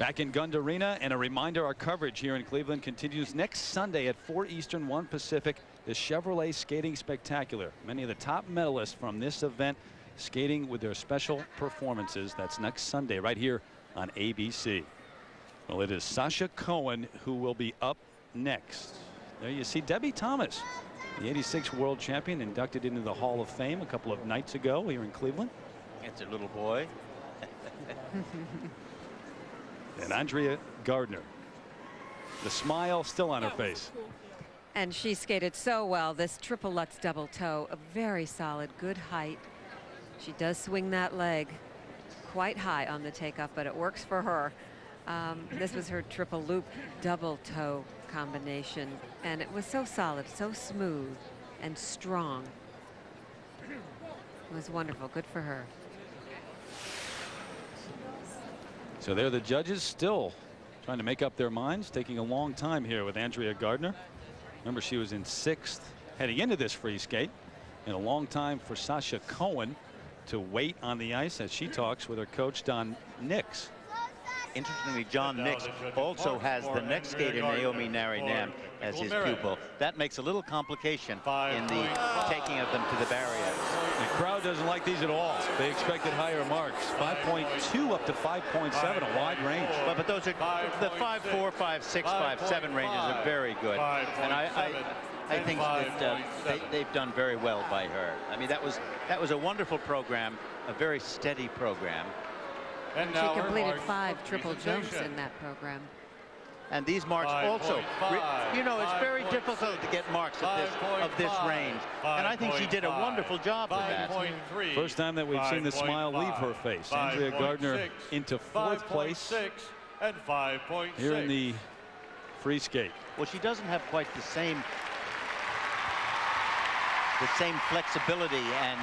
Back in Gund Arena, and a reminder, our coverage here in Cleveland continues next Sunday at 4 Eastern, 1 Pacific. The Chevrolet Skating Spectacular. Many of the top medalists from this event skating with their special performances. That's next Sunday right here on ABC. Well, it is Sasha Cohen who will be up next. There you see Debbie Thomas, the '86 world champion, inducted into the Hall of Fame a couple of nights ago here in Cleveland. It's a little boy. And Andrea Gardner, the smile still on her face. And she skated so well. This triple Lutz double toe, a very solid, good height. She does swing that leg quite high on the takeoff, but it works for her. This was her triple loop double toe combination, and it was so solid, so smooth and strong. It was wonderful. Good for her. So they're the judges, still trying to make up their minds, taking a long time here with Andrea Gardner. Remember, she was in 6th heading into this free skate, and a long time for Sasha Cohen to wait on the ice as she talks with her coach Don Nix. Interestingly, John Nix also has the next skater, Naomi Narinam, as his pupil. That makes a little complication in the taking of them to the barrier. The crowd doesn't like these at all. They expected higher marks. 5.2 up to 5.7, a wide range. But those are the 5.4, 5.6, 5.7 ranges are very good. And I think that they've done very well by her. I mean, that was a wonderful program, a very steady program. And she completed 5 triple jumps in that program. And these marks also, you know, it's very difficult to get marks of this range. And I think she did a wonderful job of that. First time that we've seen the smile leave her face. Andrea Gardner into 4th place and 5.6 here in the free skate. Well, she doesn't have quite the same flexibility and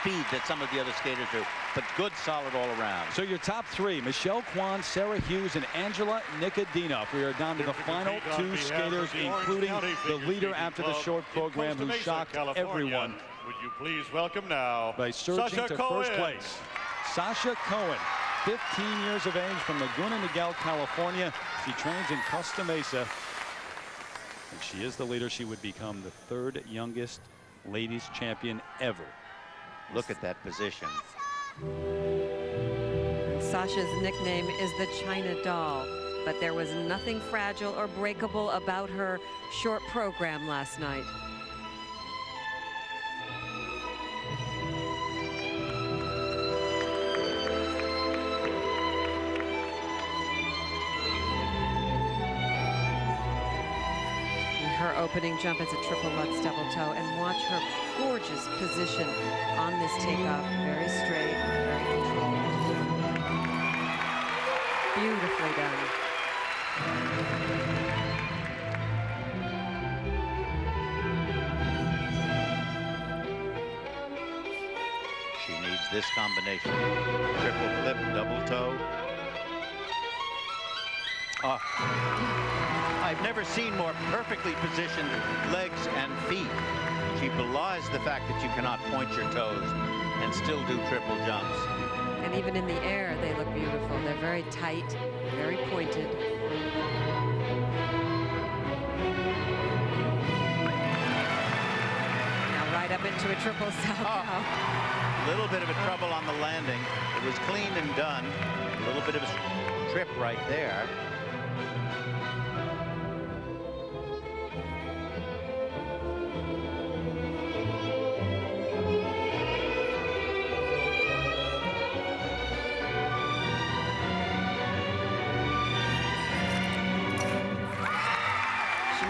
speed that some of the other skaters do, but good, solid all around. So your top 3, Michelle Kwan, Sarah Hughes, and Angela Nikodinov. We are down to the final 2 skaters, including the leader after the short program who shocked everyone. Would you please welcome now by surging to first place, Sasha Cohen, 15 years of age, from Laguna Niguel, California. She trains in Costa Mesa, and she is the leader. She would become the 3rd youngest ladies champion ever. Look at that position. Sasha's nickname is the China Doll, but there was nothing fragile or breakable about her short program last night. Her opening jump is a triple Lutz double toe, and watch her gorgeous position on this takeoff. Very straight, very controlled. Beautifully done. She needs this combination. Triple flip, double toe. I've never seen more perfectly positioned legs and feet. She belies the fact that you cannot point your toes and still do triple jumps. And even in the air, they look beautiful. They're very tight, very pointed. Now right up into a triple salto. A little bit of a trouble on the landing. It was clean and done. A little bit of a trip right there.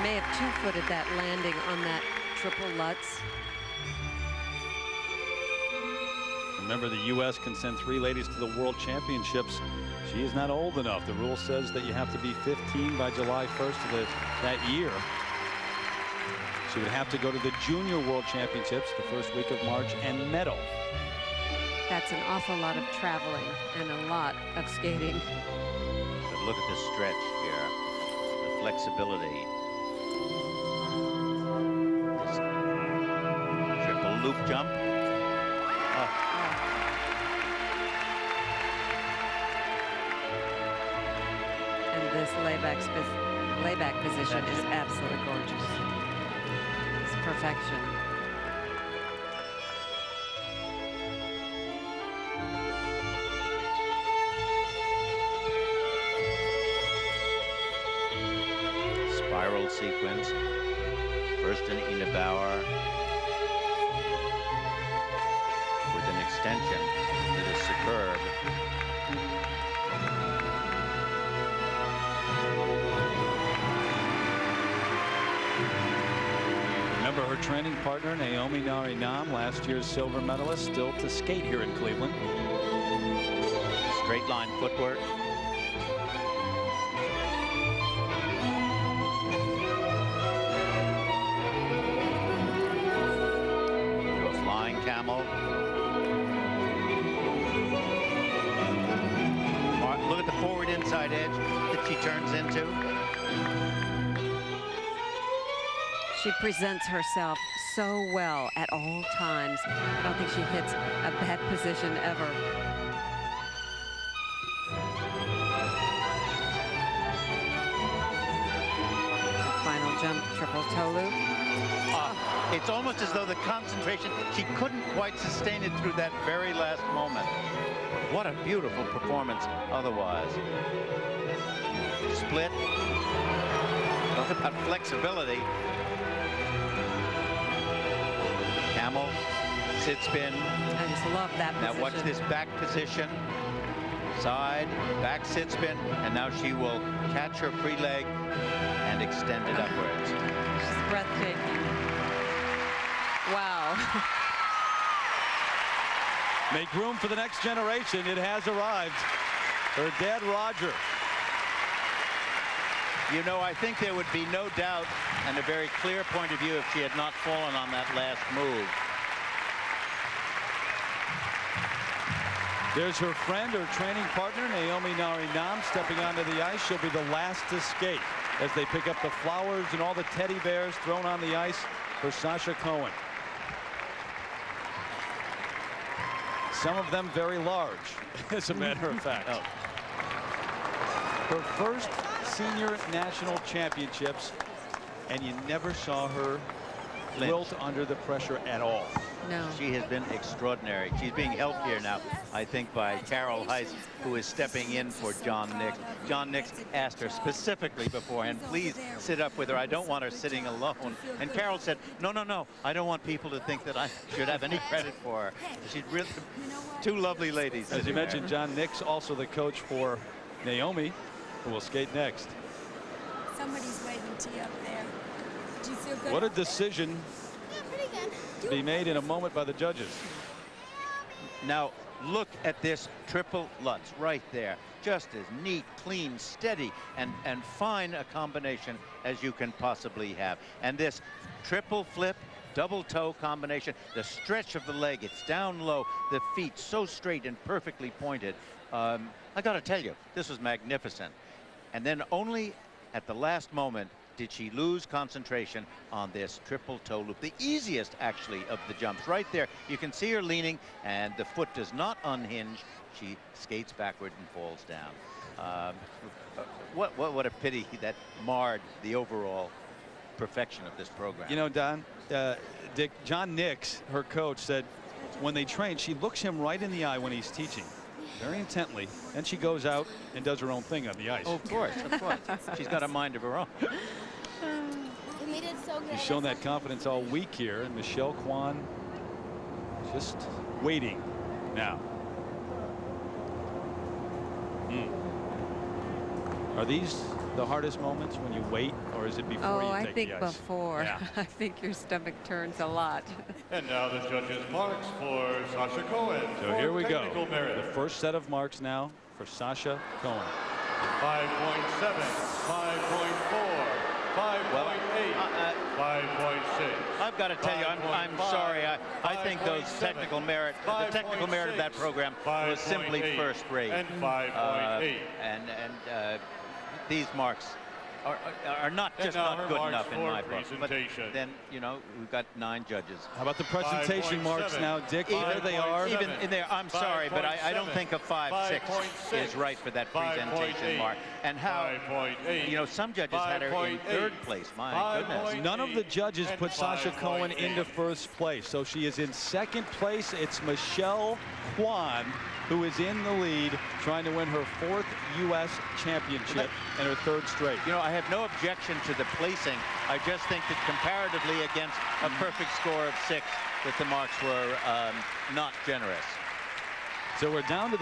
May have two-footed that landing on that triple Lutz. Remember, the U.S. can send 3 ladies to the World Championships. She is not old enough. The rule says that you have to be 15 by July 1st of that year. She would have to go to the Junior World Championships the first week of March and medal. That's an awful lot of traveling and a lot of skating. But look at the stretch here, the flexibility. Triple loop jump. this layback position is absolutely gorgeous. It's perfection. Spiral sequence. First in Ina Bauer with an extension that is superb. Remember her training partner, Naomi Narinam, last year's silver medalist, still to skate here in Cleveland. Straight line footwork. Do a flying camel. Look at the forward inside edge that she turns into. She presents herself so well at all times. I don't think she hits a bad position ever. Final jump, triple toe loop. It's almost as though the concentration, she couldn't quite sustain it through that very last moment. What a beautiful performance otherwise. Split. Talk about flexibility. Camel, sit spin. I just love that position. Now watch this back position. Side, back sit spin, and now she will catch her free leg and extend it upwards. She's breathtaking. Wow. Make room for the next generation. It has arrived. Her dad, Roger. You know, I think there would be no doubt and a very clear point of view if she had not fallen on that last move. There's her friend, her training partner, Naomi Narinam, stepping onto the ice. She'll be the last to skate as they pick up the flowers and all the teddy bears thrown on the ice for Sasha Cohen. Some of them very large, as a matter of fact. Oh. Her first senior national championships, and you never saw her wilt under the pressure at all. No. She has been extraordinary. She's being helped here now, I think, by Carol Heiss, who is stepping in for John Nix. John Nix asked her specifically beforehand, please sit up with her. I don't want her sitting alone. And Carol said, no, no, no. I don't want people to think that I should have any credit for her. She's really two lovely ladies. As you mentioned, John Nix, also the coach for Naomi, who will skate next. Somebody's waiting to you up there. Do you feel good? What a decision to be made in a moment by the judges. Now, look at this triple Lutz right there. Just as neat, clean, steady, and fine a combination as you can possibly have. And this triple flip, double toe combination, the stretch of the leg, it's down low, the feet so straight and perfectly pointed. I got to tell you, this was magnificent. And then only at the last moment did she lose concentration on this triple toe loop, the easiest actually of the jumps. Right there, you can see her leaning, and the foot does not unhinge. She skates backward and falls down. What a pity that marred the overall perfection of this program. You know, Don, Dick, John Nix, her coach, said when they train, she looks him right in the eye when he's teaching, very intently, and she goes out and does her own thing on the ice. Oh, of course, of course. She's got a mind of her own. We did so good. She's shown that confidence all week here, and Michelle KWAN just waiting now. Are these the hardest moments when you wait, or is it before you I take think the ice? before. Yeah. I think your stomach turns a lot. And now the judges' marks for Sasha Cohen. So for here we go. technical merit. The first set of marks now for Sasha Cohen. 5.7, 5.4, 5.8, 5.6. I've got to tell you, I'm sorry. I think those 5.7, technical merit, the technical merit of that program was simply 5.8, first rate. and 5.8. And these marks are not just now not her good marks enough in for my book. But presentation. then, you know, we've got 9 judges. How about the presentation marks 5.7. now, Dick? There they are. Even in there, I'm sorry, but I don't 5.7. think a 5.6 is 5.6. right for that presentation 5.8. mark. And how, 5.8. you know, some judges had her in 5.8. 3rd place. My goodness. None of the judges And put Sasha Cohen 5.8. into 1st place. So she is in 2nd place. It's Michelle KWAN who is in the lead, trying to win her 4th U.S. championship and her 3rd straight. You know, I have no objection to the placing. I just think that comparatively against a perfect score of 6, that the marks were not generous. So we're down to the